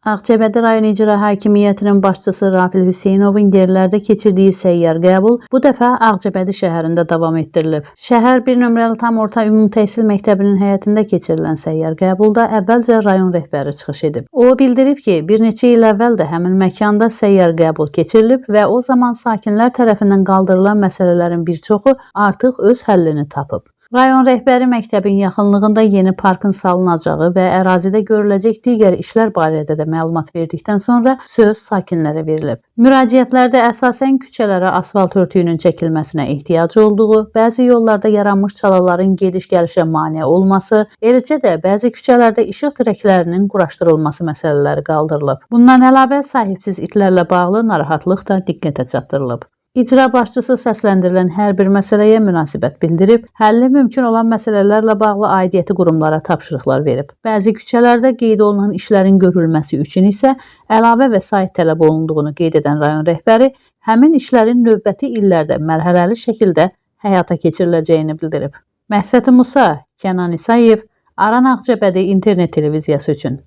Ağcabədi rayon icra hakimiyyətinin başçısı Rafil Hüseynovun yerlərdə keçirdiyi səyyar qəbul bu dəfə Ağcabədi şəhərində davam etdirilib. Şəhər 1 nömrəli tam orta ümumi təhsil məktəbinin həyətində keçirilən səyyar qəbulda əvvəlcə rayon rəhbəri çıxış edib. O bildirib ki, bir neçə il əvvəl də həmin məkanda səyyar qəbul keçirilib və o zaman sakinlər tərəfindən qaldırılan məsələlərin bir çoxu artıq öz həllini tapıb. Rayon rəhbəri məktəbin yaxınlığında yeni parkın salınacağı və ərazidə görüləcək digər işlər barədə də məlumat verdikdən sonra söz sakinlərə verilib. Müraciətlərdə əsasən küçələrə asfalt örtüyünün çəkilməsinə ehtiyac olduğu, bəzi yollarda yaranmış çalaların gediş-gəlişə mane olması, eləcə də bəzi küçələrdə işıq dirəklərinin quraşdırılması məsələləri qaldırılıb. Bundan əlavə sahibsiz itlərlə bağlı narahatlıq da diqqətə çatdırılıb. İcra başçısı səsləndirilən hər bir məsələyə münasibət bildirib, həlli mümkün olan məsələlərlə bağlı aidiyyəti qurumlara tapşırıqlar verib. Bəzi küçələrdə qeyd olunan işlərin görülməsi üçün isə əlavə vəsait tələb olunduğunu qeyd edən rayon rəhbəri, həmin işlərin növbəti illərdə mərhələli şəkildə həyata keçiriləcəyini bildirib. Məhsəti Musa, Kənan İsayev, Aran Ağcabədi internet televiziyası üçün.